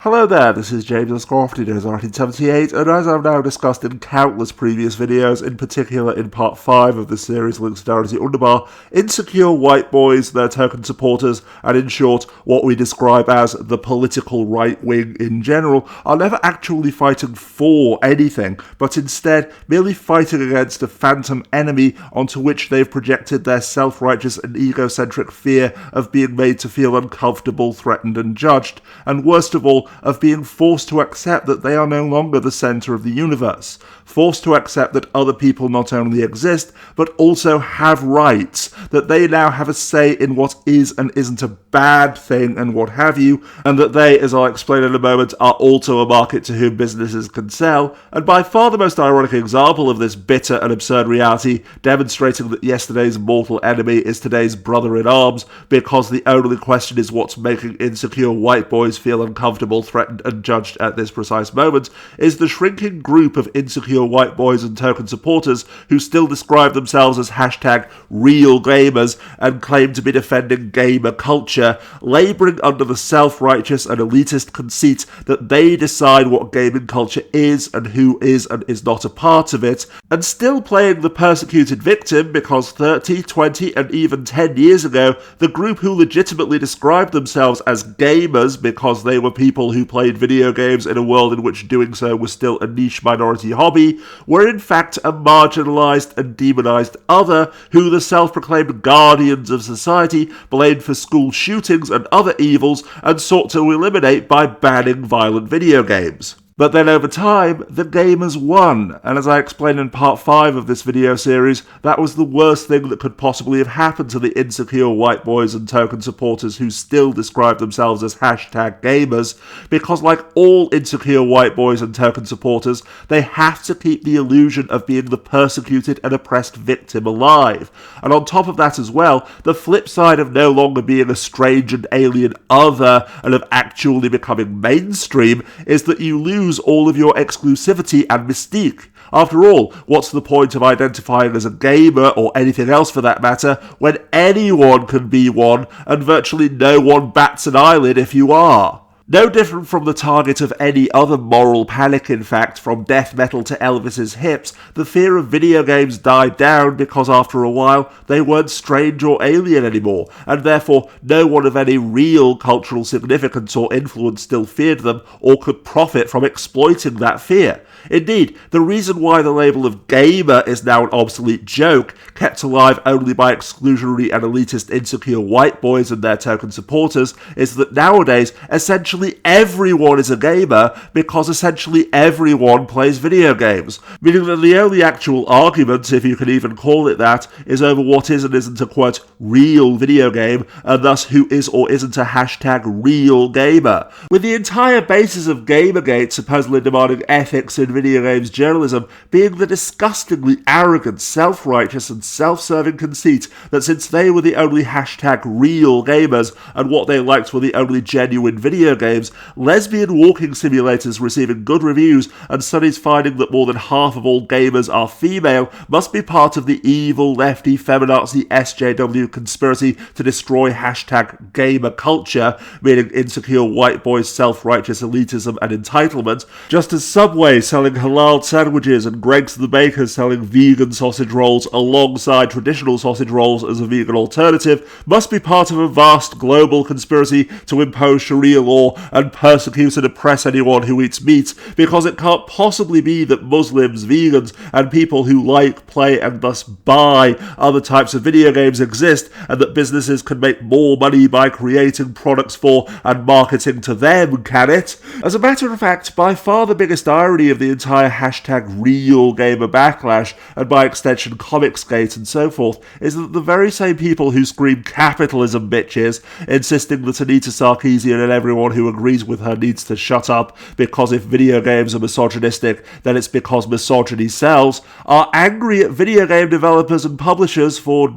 Hello there, this is James Scrofty, as 1978, and as I've now discussed in countless previous videos, in particular in part 5 of the series Links to Darity Underbar, insecure white boys, their token supporters, and in short, what we describe as the political right wing in general, are never actually fighting for anything, but instead merely fighting against a phantom enemy onto which they've projected their self-righteous and egocentric fear of being made to feel uncomfortable, threatened, and judged, and worst of all, of being forced to accept that they are no longer the centre of the universe, forced to accept that other people not only exist, but also have rights, that they now have a say in what is and isn't a bad thing and what have you, and that they, as I'll explain in a moment, are also a market to whom businesses can sell, and by far the most ironic example of this bitter and absurd reality, demonstrating that yesterday's mortal enemy is today's brother in arms, because the only question is what's making insecure white boys feel uncomfortable, threatened and judged at this precise moment, is the shrinking group of insecure white boys and token supporters who still describe themselves as hashtag real gamers and claim to be defending gamer culture, labouring under the self-righteous and elitist conceit that they decide what gaming culture is and who is and is not a part of it, and still playing the persecuted victim because 30, 20 and even 10 years ago, the group who legitimately described themselves as gamers because they were people who played video games in a world in which doing so was still a niche minority hobby, were in fact a marginalised and demonised other who the self-proclaimed guardians of society blamed for school shootings and other evils and sought to eliminate by banning violent video games. But then over time, the gamers won, and as I explained in part 5 of this video series, that was the worst thing that could possibly have happened to the insecure white boys and token supporters who still describe themselves as hashtag gamers, because like all insecure white boys and token supporters, they have to keep the illusion of being the persecuted and oppressed victim alive. And on top of that as well, the flip side of no longer being a strange and alien other and of actually becoming mainstream is that you lose all of your exclusivity and mystique. After all, what's the point of identifying as a gamer, or anything else for that matter, when anyone can be one, and virtually no one bats an eyelid if you are? No different from the target of any other moral panic, in fact, from death metal to Elvis's hips, the fear of video games died down because after a while they weren't strange or alien anymore, and therefore no one of any real cultural significance or influence still feared them or could profit from exploiting that fear. Indeed, the reason why the label of gamer is now an obsolete joke, kept alive only by exclusionary and elitist insecure white boys and their token supporters, is that nowadays, essentially everyone is a gamer because essentially everyone plays video games, meaning that the only actual argument, if you can even call it that, is over what is and isn't a quote real video game, and thus who is or isn't a hashtag real gamer, with the entire basis of Gamergate supposedly demanding ethics in video games journalism being the disgustingly arrogant, self-righteous and self-serving conceit that since they were the only hashtag real gamers and what they liked were the only genuine video games, lesbian walking simulators receiving good reviews and studies finding that more than half of all gamers are female must be part of the evil, lefty, feminazi SJW conspiracy to destroy hashtag gamer culture, meaning insecure white boys, self-righteous elitism and entitlement, just as Subway selling halal sandwiches and Greg's the Baker selling vegan sausage rolls alongside traditional sausage rolls as a vegan alternative must be part of a vast global conspiracy to impose Sharia law and persecute and oppress anyone who eats meat, because it can't possibly be that Muslims, vegans, and people who like, play, and thus buy other types of video games exist, and that businesses can make more money by creating products for and marketing to them, can it? As a matter of fact, by far the biggest irony of the entire hashtag real gamer backlash, and by extension Comicsgate and so forth, is that the very same people who scream capitalism bitches, insisting that Anita Sarkeesian and everyone who agrees with her needs to shut up because if video games are misogynistic, then it's because misogyny sells, are angry at video game developers and publishers for,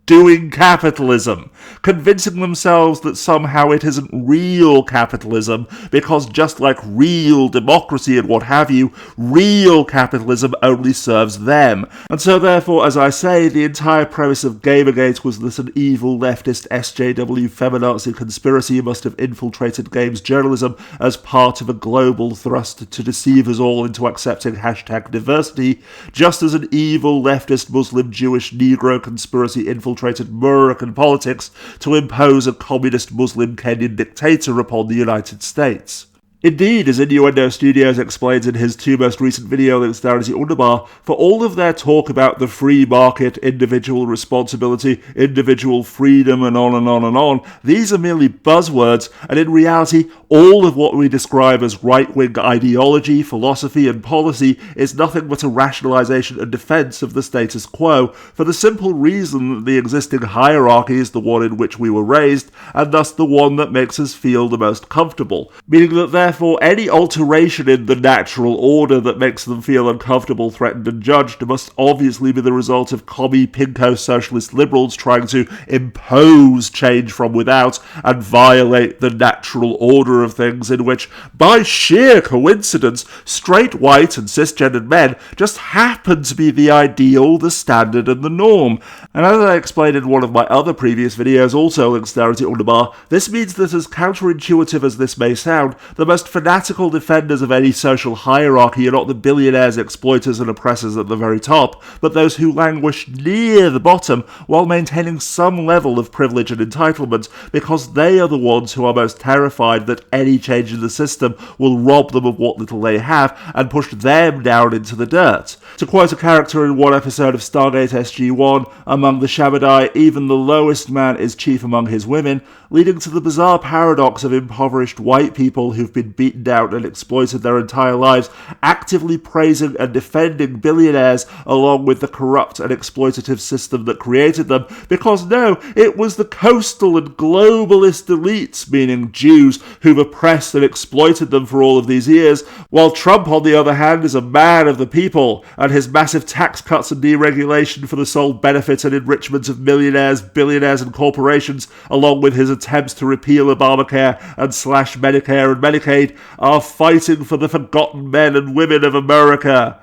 doing capitalism, convincing themselves that somehow it isn't real capitalism, because just like real democracy and what have you, real capitalism only serves them. And so therefore, as I say, the entire premise of Gamergate was that an evil leftist SJW feminazi conspiracy must have infiltrated games journalism as part of a global thrust to deceive us all into accepting hashtag diversity, just as an evil leftist Muslim Jewish Negro conspiracy infiltrated American politics to impose a communist Muslim Kenyan dictator upon the United States. Indeed, as Innuendo Studios explains in his two most recent video links down as the underbar, for all of their talk about the free market, individual responsibility, individual freedom, and on and on and on, these are merely buzzwords, and in reality, all of what we describe as right-wing ideology, philosophy, and policy is nothing but a rationalization and defense of the status quo, for the simple reason that the existing hierarchy is the one in which we were raised, and thus the one that makes us feel the most comfortable, meaning that therefore any alteration in the natural order that makes them feel uncomfortable, threatened, and judged must obviously be the result of commie pinko socialist liberals trying to impose change from without and violate the natural order of things in which, by sheer coincidence, straight white and cisgendered men just happen to be the ideal, the standard, and the norm. And as I explained in one of my other previous videos, also links down at the underbar, this means that as counterintuitive as this may sound, the most fanatical defenders of any social hierarchy are not the billionaires, exploiters, and oppressors at the very top, but those who languish near the bottom while maintaining some level of privilege and entitlement, because they are the ones who are most terrified that any change in the system will rob them of what little they have and push them down into the dirt. To quote a character in one episode of Stargate SG-1, among the Shabadai, even the lowest man is chief among his women, leading to the bizarre paradox of impoverished white people who've been beaten down and exploited their entire lives, actively praising and defending billionaires along with the corrupt and exploitative system that created them, because no, it was the coastal and globalist elites, meaning Jews, who've oppressed and exploited them for all of these years, while Trump, on the other hand, is a man of the people, and his massive tax cuts and deregulation for the sole benefit and enrichment of millionaires, billionaires, and corporations, along with his attempts to repeal Obamacare and slash Medicare and Medicaid, are fighting for the forgotten men and women of America.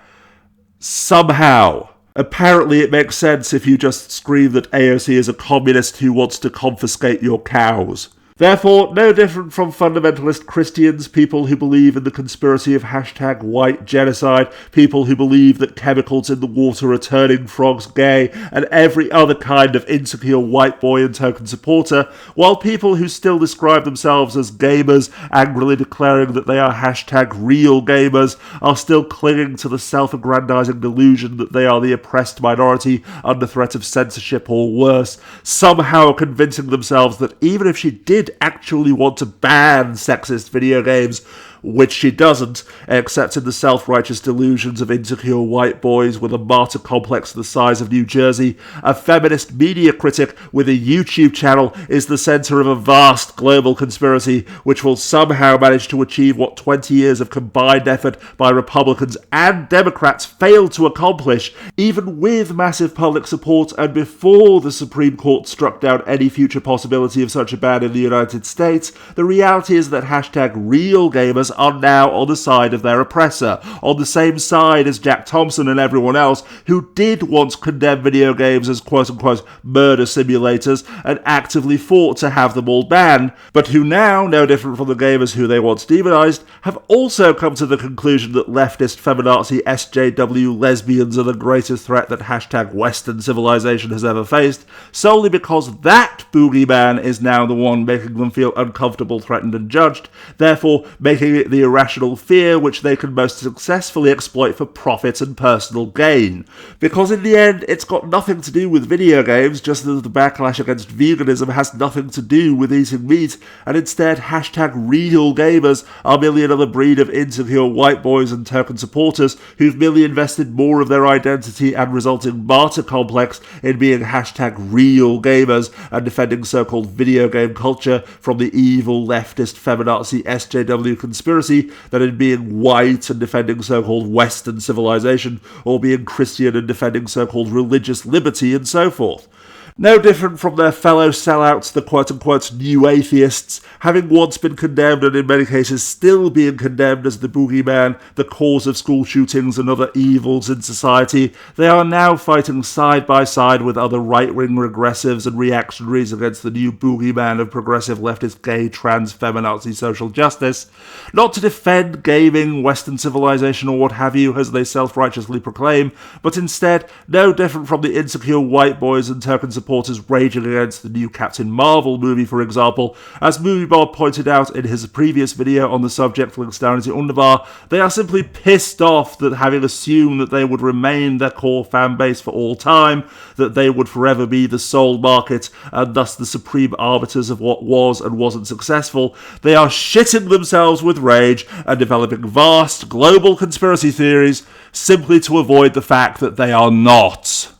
Somehow. Apparently it makes sense if you just scream that AOC is a communist who wants to confiscate your cows. Therefore, no different from fundamentalist Christians, people who believe in the conspiracy of hashtag white genocide, people who believe that chemicals in the water are turning frogs gay, and every other kind of insecure white boy and token supporter, while people who still describe themselves as gamers, angrily declaring that they are hashtag real gamers, are still clinging to the self-aggrandizing delusion that they are the oppressed minority under threat of censorship or worse, somehow convincing themselves that even if she did actually want to ban sexist video games, which she doesn't, except in the self-righteous delusions of insecure white boys with a martyr complex the size of New Jersey, a feminist media critic with a YouTube channel is the centre of a vast global conspiracy which will somehow manage to achieve what 20 years of combined effort by Republicans and Democrats failed to accomplish, even with massive public support and before the Supreme Court struck down any future possibility of such a ban in the United States. The reality is that hashtag real gamers are now on the side of their oppressor, on the same side as Jack Thompson and everyone else who did once condemn video games as quote-unquote murder simulators and actively fought to have them all banned, but who now, no different from the gamers who they once demonized, have also come to the conclusion that leftist feminazi SJW lesbians are the greatest threat that hashtag Western civilization has ever faced, solely because that boogeyman is now the one making them feel uncomfortable, threatened, and judged, therefore making it the irrational fear which they can most successfully exploit for profit and personal gain. Because in the end, it's got nothing to do with video games, just as the backlash against veganism has nothing to do with eating meat, and instead hashtag real gamers are merely another breed of insecure white boys and token supporters who've merely invested more of their identity and resulting martyr complex in being hashtag real gamers and defending so-called video game culture from the evil leftist feminazi SJW conspiracy than in being white and defending so-called Western civilization, or being Christian and defending so-called religious liberty and so forth. No different from their fellow sellouts, the quote-unquote new atheists, having once been condemned and in many cases still being condemned as the boogeyman, the cause of school shootings and other evils in society, they are now fighting side by side with other right-wing regressives and reactionaries against the new boogeyman of progressive leftist gay, trans, feminazi social justice, not to defend gaming, Western civilization or what have you, as they self-righteously proclaim, but instead no different from the insecure white boys and token supporters raging against the new Captain Marvel movie, for example. As Moviebob pointed out in his previous video on the subject, links down in the underbar, they are simply pissed off that having assumed that they would remain their core fan base for all time, that they would forever be the sole market and thus the supreme arbiters of what was and wasn't successful, they are shitting themselves with rage and developing vast global conspiracy theories simply to avoid the fact that they are not.